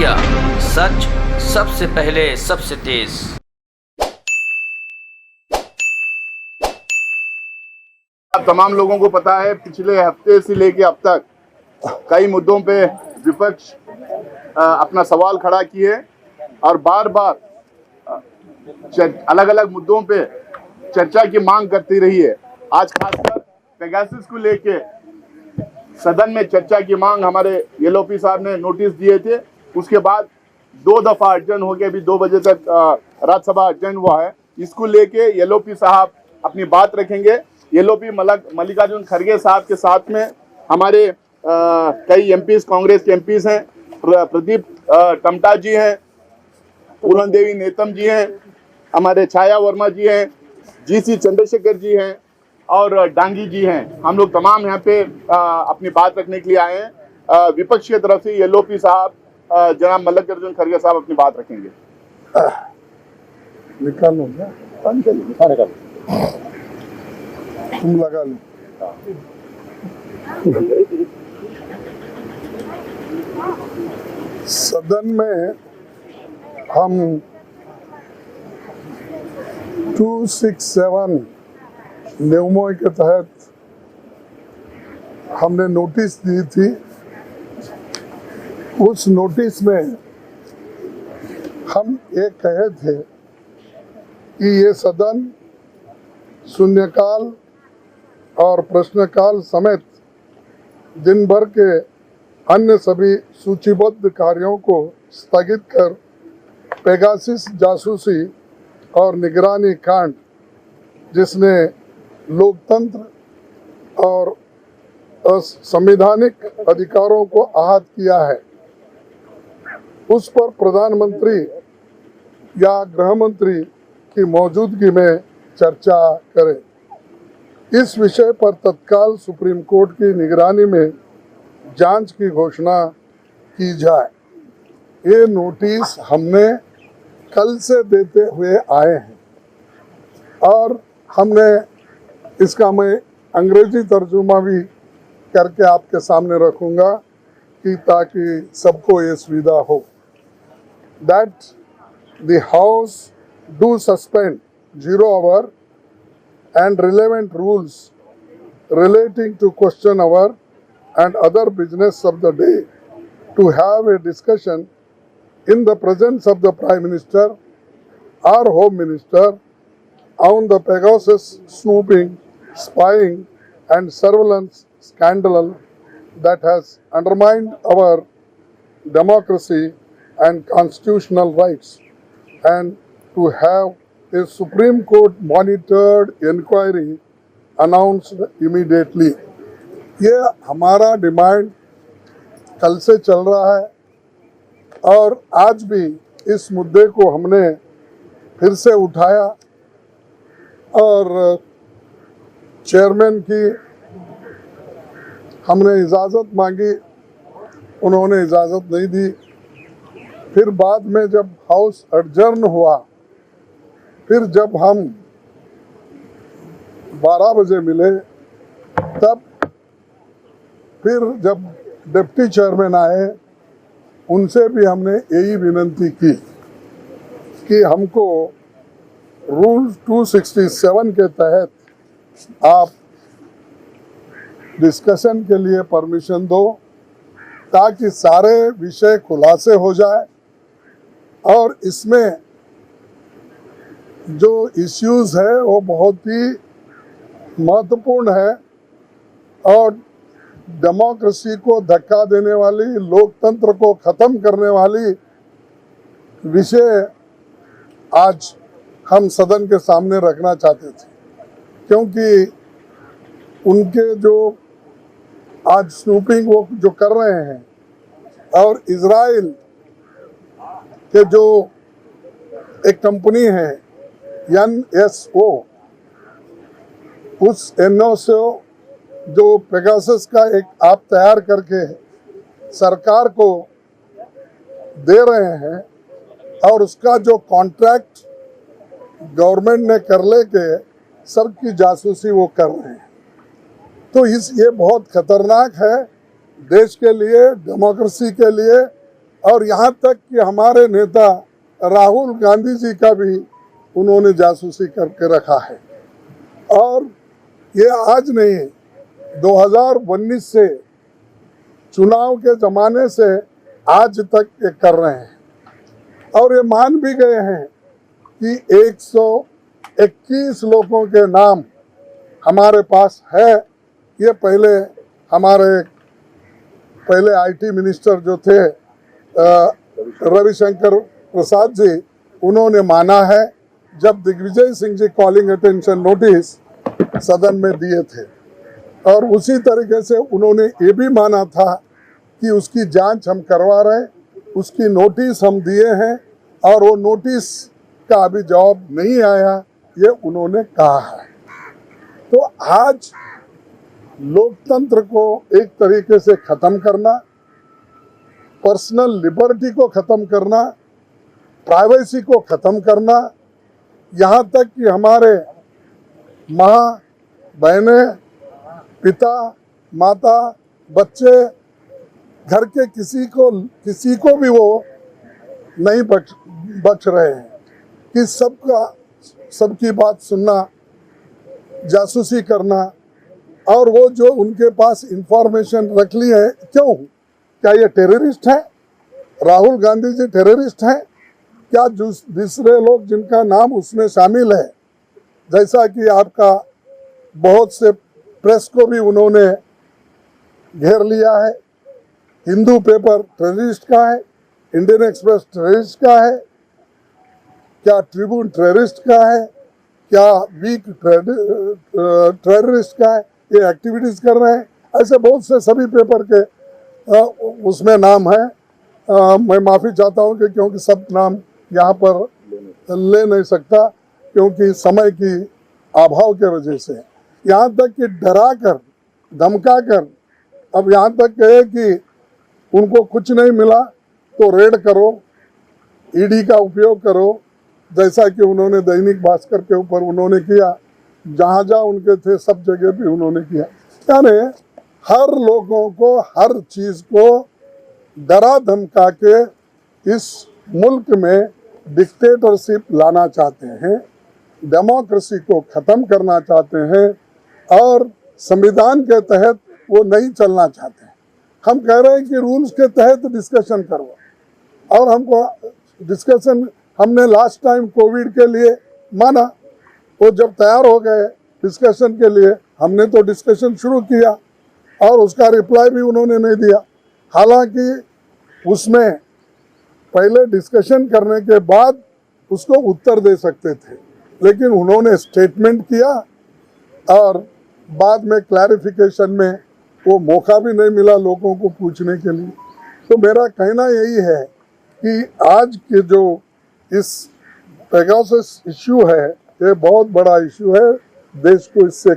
India, सच सबसे पहले सबसे तेज। तमाम लोगों को पता है पिछले हफ्ते से लेकर अब तक कई मुद्दों पे विपक्ष अपना सवाल खड़ा किए और बार बार अलग अलग मुद्दों पे चर्चा की मांग करती रही है। आज खासकर पेगासस को लेके सदन में चर्चा की मांग हमारे येलोपी साहब ने नोटिस दिए थे। उसके बाद 2 दफा अर्जन हो गया, अभी 2 बजे तक राज्यसभा अर्जन हुआ है। इसको लेके येलोपी साहब अपनी बात रखेंगे। येलोपी मल्लिकार्जुन खड़गे साहब के साथ में हमारे कई एमपीज, कांग्रेस के एमपीज हैं। प्रदीप टमटा जी हैं, पूरन देवी नेतम जी हैं, हमारे छाया वर्मा जी हैं, जीसी चंद्रशेखर जी हैं और डांगी जी हैं। हम लोग तमाम यहाँ पे अपनी बात रखने के लिए आए हैं। विपक्ष की तरफ से येलोपी साहब, जनाब मल्लिकार्जुन खड़गे साहब अपनी बात रखेंगे। निकालो तुम लगा लो। सदन में हम 267 नियमों के तहत हमने नोटिस दी थी। उस नोटिस में हम ये कहे थे कि ये सदन शून्यकाल और प्रश्नकाल समेत दिन भर के अन्य सभी सूचीबद्ध कार्यों को स्थगित कर पेगासस जासूसी और निगरानी कांड, जिसने लोकतंत्र और संवैधानिक अधिकारों को आहत किया है, उस पर प्रधानमंत्री या गृह मंत्री की मौजूदगी में चर्चा करें। इस विषय पर तत्काल सुप्रीम कोर्ट की निगरानी में जांच की घोषणा की जाए। ये नोटिस हमने कल से देते हुए आए हैं और हमने इसका मैं अंग्रेजी तर्जुमा भी करके आपके सामने रखूंगा कि ताकि सबको ये सुविधा हो। That the House do suspend 0 hour and relevant rules relating to question hour and other business of the day to have a discussion in the presence of the Prime Minister or Home Minister on the Pegasus snooping, spying and surveillance scandal that has undermined our democracy and constitutional rights, and to have a Supreme Court monitored inquiry announced immediately। ये हमारा demand कल से चल रहा है और आज भी इस मुद्दे को हमने फिर से उठाया और चेयरमैन की हमने इजाज़त मांगी, उन्होंने इजाज़त नहीं दी। फिर बाद में जब हाउस एडजर्न हुआ, फिर जब हम 12 बजे मिले, तब फिर जब डिप्टी चेयरमैन आए, उनसे भी हमने यही विनती की कि हमको रूल 267 के तहत आप डिस्कशन के लिए परमिशन दो, ताकि सारे विषय खुलासे हो जाए और इसमें जो इश्यूज है वो बहुत ही महत्वपूर्ण है और डेमोक्रेसी को धक्का देने वाली, लोकतंत्र को ख़त्म करने वाली विषय आज हम सदन के सामने रखना चाहते थे, क्योंकि उनके जो आज स्नूपिंग वो जो कर रहे हैं और इजराइल के जो एक कंपनी है NSO, उस NSO जो पेगासस का एक ऐप तैयार करके सरकार को दे रहे हैं और उसका जो कॉन्ट्रैक्ट गवर्नमेंट ने कर लेके सबकी जासूसी वो कर रहे हैं। तो ये बहुत खतरनाक है देश के लिए, डेमोक्रेसी के लिए और यहाँ तक कि हमारे नेता राहुल गांधी जी का भी उन्होंने जासूसी करके रखा है। और ये आज नहीं, 2019 से चुनाव के ज़माने से आज तक ये कर रहे हैं और ये मान भी गए हैं कि 121 लोगों के नाम हमारे पास है। ये पहले आईटी मिनिस्टर जो थे रविशंकर प्रसाद जी, उन्होंने माना है जब Digvijay Singh ji calling attention notice सदन में दिए थे। और उसी तरीके से उन्होंने ये भी माना था कि उसकी जांच हम करवा रहे हैं, उसकी नोटिस हम दिए हैं और वो नोटिस का अभी जवाब नहीं आया, ये उन्होंने कहा है। तो आज लोकतंत्र को एक तरीके से ख़त्म करना, पर्सनल लिबर्टी को ख़त्म करना, प्राइवेसी को ख़त्म करना, यहाँ तक कि हमारे माँ बहनें, पिता, माता, बच्चे, घर के किसी को भी वो नहीं बच रहे हैं कि सबकी बात सुनना, जासूसी करना और वो जो उनके पास इंफॉर्मेशन रख ली है। क्यों? क्या ये टेररिस्ट है? राहुल गांधी जी टेररिस्ट हैं? क्या दूसरे लोग जिनका नाम उसमें शामिल है, जैसा कि आपका बहुत से प्रेस को भी उन्होंने घेर लिया है, हिंदू पेपर टेररिस्ट का है, इंडियन एक्सप्रेस टेररिस्ट का है, क्या ट्रिब्यून टेररिस्ट का है, क्या वीक टेररिस्ट का है, ये एक्टिविटीज कर रहे हैं। ऐसे बहुत से सभी पेपर के उसमें नाम है। मैं माफ़ी चाहता हूँ कि क्योंकि सब नाम यहाँ पर ले नहीं सकता, क्योंकि समय की अभाव के वजह से। यहाँ तक कि डरा कर, धमका कर, अब यहाँ तक कहे कि उनको कुछ नहीं मिला तो रेड करो, ईडी का उपयोग करो, जैसा कि उन्होंने दैनिक भास्कर के ऊपर उन्होंने किया, जहाँ जहाँ उनके थे सब जगह भी उन्होंने किया। यानी हर लोगों को हर चीज़ को डरा धमका के इस मुल्क में डिक्टेटरशिप लाना चाहते हैं, डेमोक्रेसी को ख़त्म करना चाहते हैं और संविधान के तहत वो नहीं चलना चाहते हैं। हम कह रहे हैं कि रूल्स के तहत डिस्कशन करो, और हमको डिस्कशन हमने लास्ट टाइम कोविड के लिए माना, वो जब तैयार हो गए डिस्कशन के लिए हमने तो डिस्कशन शुरू किया और उसका रिप्लाई भी उन्होंने नहीं दिया। हालांकि उसमें पहले डिस्कशन करने के बाद उसको उत्तर दे सकते थे, लेकिन उन्होंने स्टेटमेंट किया और बाद में क्लैरिफिकेशन में वो मौका भी नहीं मिला लोगों को पूछने के लिए। तो मेरा कहना यही है कि आज के जो इस पेगासस इश्यू है, ये बहुत बड़ा इश्यू है, देश को इससे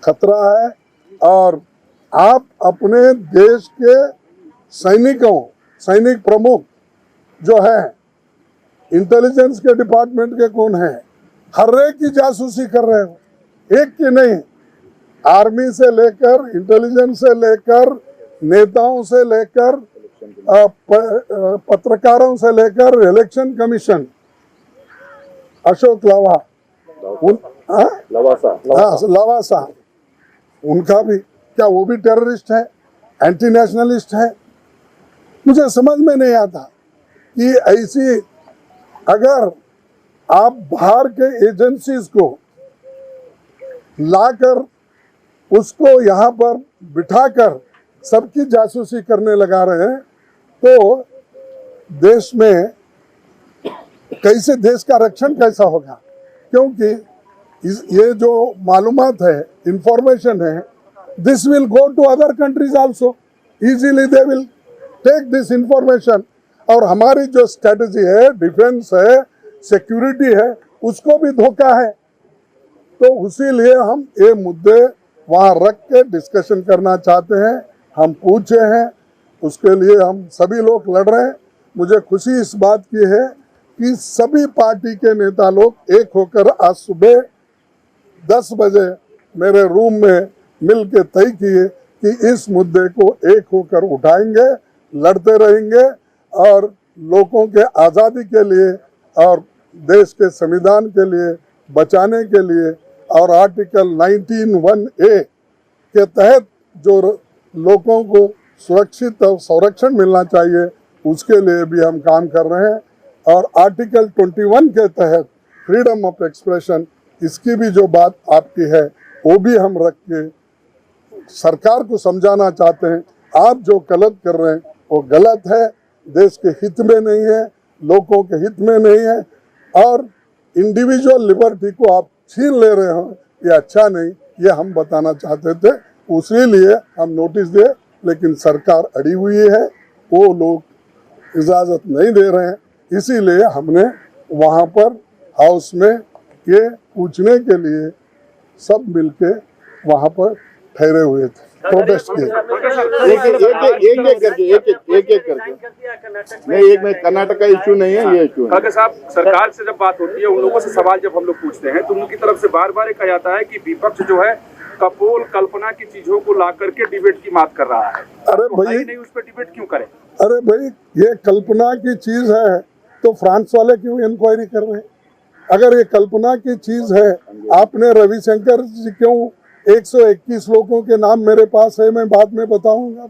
खतरा है। और आप अपने देश के सैनिक प्रमुख जो है, इंटेलिजेंस के डिपार्टमेंट के कौन है, हर एक की जासूसी कर रहे हो, एक की नहीं, आर्मी से लेकर, इंटेलिजेंस से लेकर, नेताओं से लेकर, पत्रकारों से लेकर, इलेक्शन कमीशन, अशोक लवासा, उनका भी, क्या वो भी टेररिस्ट है, एंटी नेशनलिस्ट है? मुझे समझ में नहीं आता कि ऐसी, अगर आप बाहर के एजेंसीज को लाकर उसको यहाँ पर बिठाकर सबकी जासूसी करने लगा रहे हैं, तो देश में कैसे, देश का रक्षण कैसा होगा? क्योंकि ये जो मालूमात है, इंफॉर्मेशन है, this will go to other countries also, easily they will take this information. और हमारी जो स्ट्रेटजी है, डिफेंस है, सिक्योरिटी है, उसको भी धोखा है। तो उसीलिए हम ये मुद्दे वहाँ रख के डिस्कशन करना चाहते हैं। हम पूछे हैं, उसके लिए हम सभी लोग लड़ रहे हैं। मुझे खुशी इस बात की है कि सभी पार्टी के नेता लोग एक होकर आज सुबह 10 बजे मेरे रूम में मिल के तय किए कि इस मुद्दे को एक होकर उठाएंगे, लड़ते रहेंगे और लोगों के आज़ादी के लिए और देश के संविधान के लिए बचाने के लिए और आर्टिकल 19(1)(a) के तहत जो लोगों को सुरक्षित और संरक्षण मिलना चाहिए उसके लिए भी हम काम कर रहे हैं। और आर्टिकल 21 के तहत फ्रीडम ऑफ एक्सप्रेशन, इसकी भी जो बात आपकी है वो भी हम रख के सरकार को समझाना चाहते हैं, आप जो गलत कर रहे हैं वो गलत है, देश के हित में नहीं है, लोगों के हित में नहीं है और इंडिविजुअल लिबर्टी को आप छीन ले रहे हो, ये अच्छा नहीं, ये हम बताना चाहते थे। उसी लिए हम नोटिस दिए, लेकिन सरकार अड़ी हुई है, वो लोग इजाज़त नहीं दे रहे हैं, इसीलिए हमने वहाँ पर हाउस में ये पूछने के लिए सब मिलके वहाँ पर ठहरे हुए थे, प्रोटेस्ट किए। एक करके नहीं, एक में कर्नाटक का इश्यू नहीं है, ये इश्यू है। खड़गे साहब, सरकार से जब बात होती है, उन लोगों से सवाल जब हम लोग पूछते हैं तो उनकी तरफ से बार बार कहा जाता है कि विपक्ष जो है कपोल कल्पना की चीजों को ला करके डिबेट की बात कर रहा है। अरे भाई नहीं, उस पर डिबेट क्यों करें? अरे भाई, ये कल्पना की चीज है तो फ्रांस वाले क्यों इंक्वायरी कर रहे हैं? अगर ये कल्पना की चीज है, आपने रविशंकर जी क्यों 121 लोगों के नाम मेरे पास है, मैं बाद में बताऊंगा।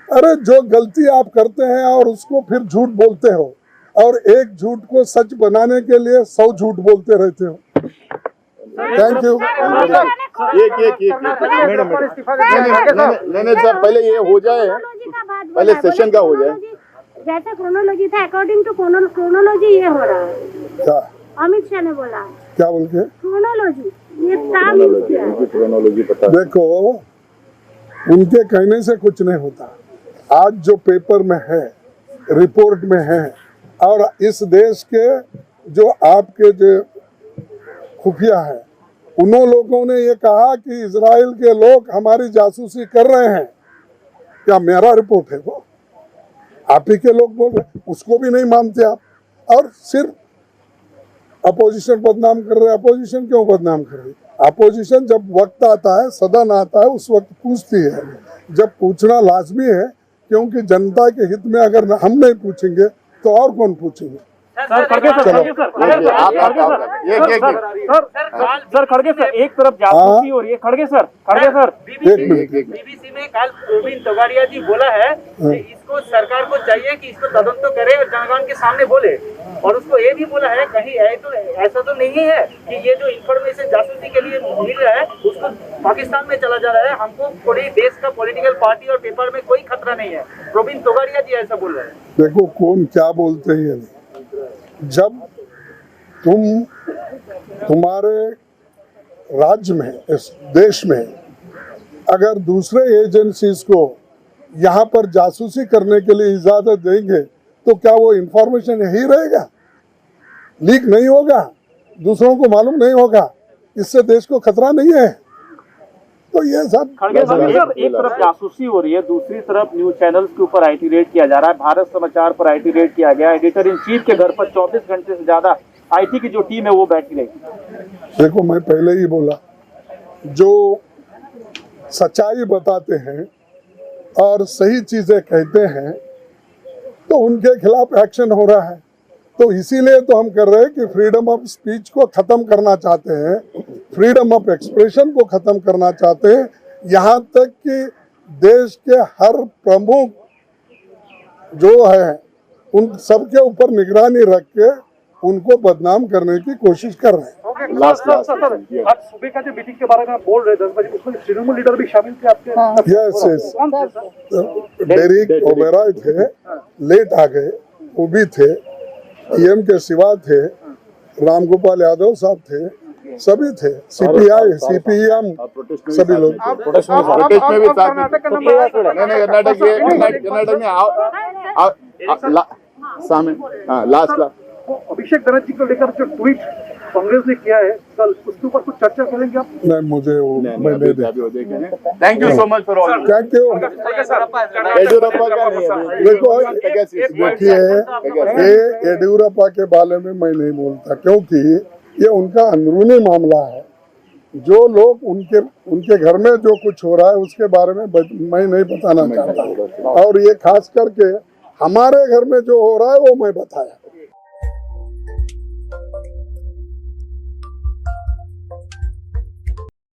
अरे जो गलती आप करते हैं और उसको फिर झूठ बोलते हो और एक झूठ को सच बनाने के लिए 100 झूठ बोलते रहते हो। Thank you. मैडम नहीं सर, पहले ये हो जाए, पहले सेशन का हो जाए। जैसे क्रोनोलॉजी था, अकॉर्डिंग टू क्रोनोलॉजी ये हो रहा है। क्या अमित शाह ने बोला क्या बोल के? क्रोनोलॉजी, ये टर्म यूज किया है। क्रोनोलॉजी पता देखो, उनके कहने से कुछ नहीं होता। आज जो पेपर में है, रिपोर्ट में है, और इस देश के जो आपके जो खुफिया है, उन्होंने लोगों ने ये कहा कि इजराइल के लोग हमारी जासूसी कर रहे हैं। क्या मेरा रिपोर्ट है वो? आप ही के लोग बोल रहे, उसको भी नहीं मानते आप, और सिर्फ अपोजिशन बदनाम कर रहे हैं। अपोजिशन क्यों बदनाम कर रही है? अपोजिशन जब वक्त आता है, सदन आता है, उस वक्त पूछती है। जब पूछना लाजमी है, क्योंकि जनता के हित में अगर हम नहीं पूछेंगे तो और कौन पूछेंगे? सर खड़गे सर, एक तरफ जासूसी हो रही है। खड़गे सर बीबीसी में कल प्रवीण तोगाड़िया जी बोला है कि इसको सरकार को चाहिए कि इसको तदंत तो करे और जनगण के सामने बोले, और उसको ये भी बोला है कहीं ऐसा तो नहीं है कि ये जो इंफॉर्मेशन जासूसी के लिए मिल रहा है उसको पाकिस्तान में चला जा रहा है। हमको पूरे देश का पॉलिटिकल पार्टी और पेपर में कोई खतरा नहीं है। प्रवीण तोगाड़िया जी ऐसा बोल रहे हैं। देखो कौन क्या बोलते हैं। जब तुम्हारे राज्य में, इस देश में अगर दूसरे एजेंसीज को यहाँ पर जासूसी करने के लिए इजाजत देंगे तो क्या वो इंफॉर्मेशन यही रहेगा? लीक नहीं होगा, दूसरों को मालूम नहीं होगा, इससे देश को खतरा नहीं है। तो ये सब एक तरफ जासूसी हो रही है, दूसरी तरफ न्यूज चैनल्स के ऊपर आईटी रेड किया जा रहा है। भारत समाचार पर आईटी रेड किया गया। एडिटर इन चीफ के घर पर 24 घंटे से ज्यादा आईटी की जो टीम है वो बैठी रही। देखो, मैं पहले ही बोला, जो सच्चाई बताते हैं और सही चीजें कहते हैं तो उनके खिलाफ एक्शन हो रहा है। तो इसीलिए तो हम कर रहे हैं कि फ्रीडम ऑफ स्पीच को खत्म करना चाहते हैं, फ्रीडम ऑफ एक्सप्रेशन को खत्म करना चाहते हैं। यहाँ तक कि देश के हर प्रमुख जो है उन सबके ऊपर निगरानी रख के उनको बदनाम करने की कोशिश कर रहे हैं। आज सुबह का जो मीटिंग के बारे में आप बोल रहे 10 बजे, उसमें तृणमूल लीडर भी शामिल थे आपके? यस, डेरिक ओबेरॉय थे, लेट आ गए, वो भी थे, पीएम के सिवा थे, रामगोपाल यादव साहब थे, सभी थे, सीपीआई, सीपीएम, सभी लोग। प्रोटेस्ट में भी साथ में लास्ट अभिषेक बनर्जी को लेकर जो ट्वीट कांग्रेस ने किया है कल, उसके ऊपर कुछ चर्चा करेंगे आप? नहीं, मुझे वो मैं नहीं देखा। Thank you so much for all. Thank you. Yediyurappa का नहीं है। देखो, देखिए, ये येडियुरप्पा के बारे में मैं नहीं बोलता, क्योंकि ये उनका अंदरूनी मामला है। जो लोग उनके घर में जो कुछ हो रहा है उसके बारे में मैं नहीं बताना चाहता। और ये खास करके हमारे घर में जो हो रहा है वो मैं बताया।